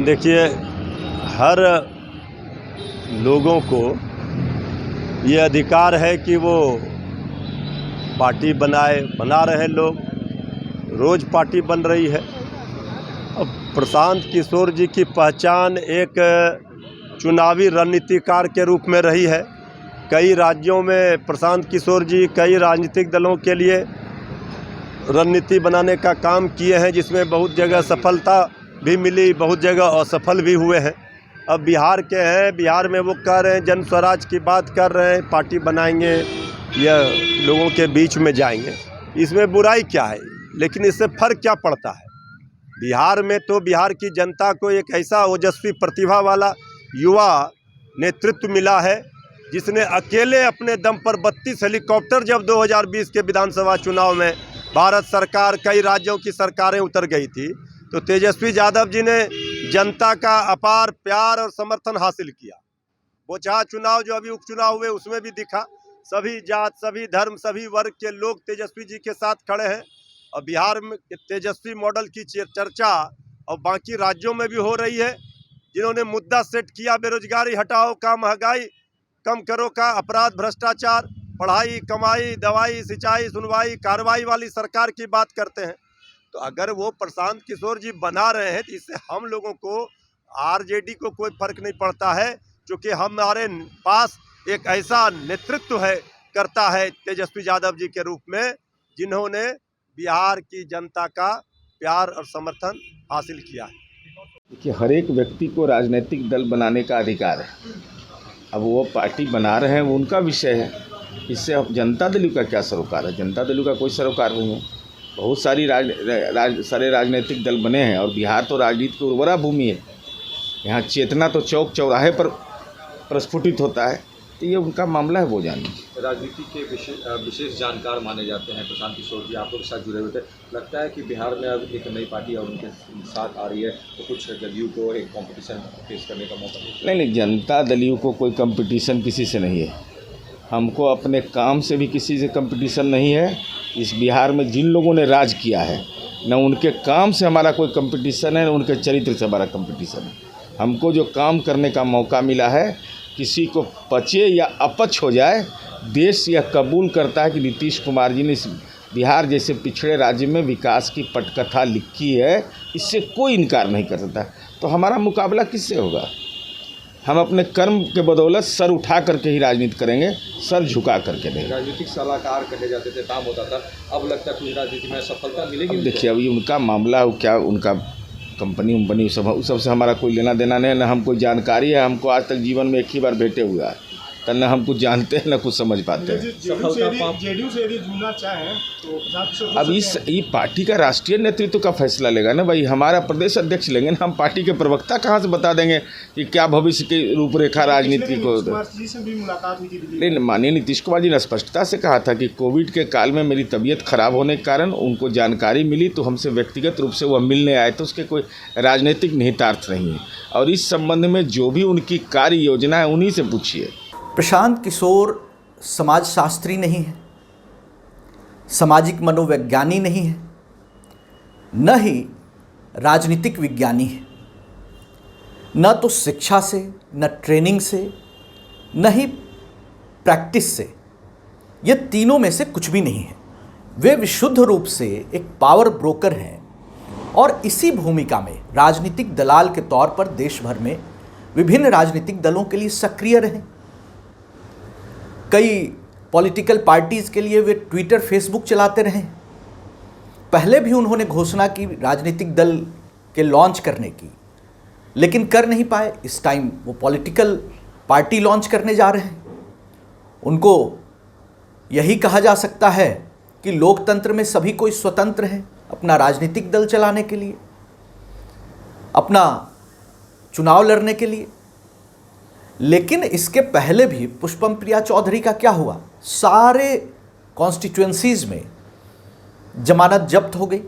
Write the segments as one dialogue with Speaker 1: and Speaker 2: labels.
Speaker 1: देखिए, हर लोगों को ये अधिकार है कि वो पार्टी बना रहे लोग। रोज़ पार्टी बन रही है। अब प्रशांत किशोर जी की पहचान एक चुनावी रणनीतिकार के रूप में रही है। कई राज्यों में प्रशांत किशोर जी कई राजनीतिक दलों के लिए रणनीति बनाने का काम किए हैं, जिसमें बहुत जगह सफलता भी मिली, बहुत जगह असफल भी हुए हैं। अब बिहार के हैं, बिहार में वो कह रहे हैं जन स्वराज की बात कर रहे हैं, पार्टी बनाएंगे या लोगों के बीच में जाएंगे। इसमें बुराई क्या है? लेकिन इससे फ़र्क क्या पड़ता है? बिहार में तो बिहार की जनता को एक ऐसा ओजस्वी प्रतिभा वाला युवा नेतृत्व मिला है, जिसने अकेले अपने दम पर 32 हेलीकॉप्टर जब 2020 के विधानसभा चुनाव में भारत सरकार, कई राज्यों की सरकारें उतर गई थी, तो तेजस्वी यादव जी ने जनता का अपार प्यार और समर्थन हासिल किया। वो जहाँ चुनाव जो अभी उपचुनाव हुए उसमें भी दिखा, सभी जात, सभी धर्म, सभी वर्ग के लोग तेजस्वी जी के साथ खड़े हैं। और बिहार में तेजस्वी मॉडल की चर्चा और बाकी राज्यों में भी हो रही है, जिन्होंने मुद्दा सेट किया बेरोजगारी हटाओ का, महंगाई कम करो का, अपराध भ्रष्टाचार, पढ़ाई कमाई, दवाई सिंचाई सुनवाई कार्रवाई वाली सरकार की बात करते हैं। तो अगर वो प्रशांत किशोर जी बना रहे हैं तो इससे हम लोगों को, आरजेडी को कोई फर्क नहीं पड़ता है, क्योंकि हमारे पास एक ऐसा नेतृत्व है, करता है तेजस्वी यादव जी के रूप में, जिन्होंने बिहार की जनता का प्यार और समर्थन हासिल किया है।
Speaker 2: देखिए, हर एक व्यक्ति को राजनीतिक दल बनाने का अधिकार है। अब वो पार्टी बना रहे हैं, वो उनका विषय है। इससे अब जनता दल का क्या सरोकार है? जनता दल का कोई सरोकार नहीं है। बहुत सारी सारे राजनीतिक दल बने हैं और बिहार तो राजनीति की उर्वरा भूमि है। यहाँ चेतना तो चौक चौराहे पर प्रस्फुटित होता है। तो ये उनका मामला है, वो जानिए।
Speaker 3: राजनीति के विशेष जानकार माने जाते हैं प्रशांत किशोर जी, आप लोग के साथ जुड़े हुए थे। लगता है कि बिहार में अब एक नई पार्टी और उनके साथ आ रही है, तो कुछ जदयू को एक कंपटीशन फेस करने का मौका मिलेगा?
Speaker 2: नहीं, जनता दल को कोई कंपटीशन किसी से नहीं है। हमको अपने काम से भी किसी से कंपटीशन नहीं है। इस बिहार में जिन लोगों ने राज किया है, न उनके काम से हमारा कोई कंपटीशन है, न उनके चरित्र से हमारा कंपटीशन है। हमको जो काम करने का मौका मिला है, किसी को पचे या अपच हो जाए, देश यह कबूल करता है कि नीतीश कुमार जी ने इस बिहार जैसे पिछड़े राज्य में विकास की पटकथा लिखी है। इससे कोई इनकार नहीं कर सकता। तो हमारा मुकाबला किससे होगा? हम अपने कर्म के बदौलत सर उठा करके ही राजनीति करेंगे, सर झुका करके नहीं।
Speaker 3: राजनीतिक सलाहकार कहे जाते थे, काम होता था। अब लगता है कुछ राजनीति में सफलता मिलेगी।
Speaker 2: देखिए, अभी उनका मामला क्या, उनका कंपनी उस सब से हमारा कोई लेना देना नहीं है, न हम कोई जानकारी है। हमको आज तक जीवन में एक ही बार भेंटे हुआ है, तो न हम कुछ जानते हैं न कुछ समझ पाते हैं।
Speaker 4: जेडीयू से यदि जुड़ना चाहें तो
Speaker 2: अब ये पार्टी का राष्ट्रीय नेतृत्व का फैसला लेगा ना भाई। हमारा प्रदेश अध्यक्ष लेंगे ना, हम पार्टी के प्रवक्ता कहाँ से बता देंगे कि क्या भविष्य की रूपरेखा राजनीति को। नहीं, माननीय नीतीश कुमार जी ने स्पष्टता से कहा था कि कोविड के काल में मेरी तबीयत खराब होने के कारण उनको जानकारी मिली, तो हमसे व्यक्तिगत रूप से वह मिलने आए, तो उसके कोई राजनीतिक निहितार्थ नहीं है। और इस संबंध में जो भी उनकी कार्य योजना है, उन्हीं से पूछिए।
Speaker 5: प्रशांत किशोर समाजशास्त्री नहीं है, सामाजिक मनोवैज्ञानी नहीं है, न ही राजनीतिक विज्ञानी है। न तो शिक्षा से, न ट्रेनिंग से, न ही प्रैक्टिस से। ये तीनों में से कुछ भी नहीं है। वे विशुद्ध रूप से एक पावर ब्रोकर हैं और इसी भूमिका में राजनीतिक दलाल के तौर पर देश भर में विभिन्न राजनीतिक दलों के लिए सक्रिय रहे। कई पॉलिटिकल पार्टीज़ के लिए वे ट्विटर, फेसबुक चलाते रहे। पहले भी उन्होंने घोषणा की राजनीतिक दल के लॉन्च करने की, लेकिन कर नहीं पाए। इस टाइम वो पॉलिटिकल पार्टी लॉन्च करने जा रहे हैं। उनको यही कहा जा सकता है कि लोकतंत्र में सभी कोई स्वतंत्र है अपना राजनीतिक दल चलाने के लिए, अपना चुनाव लड़ने के लिए। लेकिन इसके पहले भी पुष्पम प्रिया चौधरी का क्या हुआ? सारे कॉन्स्टिट्यूएंसीज में जमानत जब्त हो गई।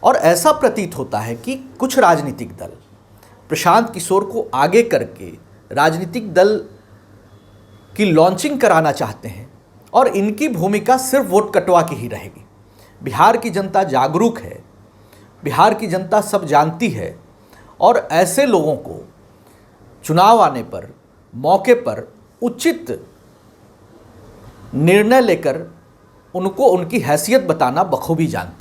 Speaker 5: और ऐसा प्रतीत होता है कि कुछ राजनीतिक दल प्रशांत किशोर को आगे करके राजनीतिक दल की लॉन्चिंग कराना चाहते हैं और इनकी भूमिका सिर्फ वोट कटवा की ही रहेगी। बिहार की जनता जागरूक है, बिहार की जनता सब जानती है और ऐसे लोगों को चुनाव आने पर मौके पर उचित निर्णय लेकर उनको उनकी हैसियत बताना बखूबी जानती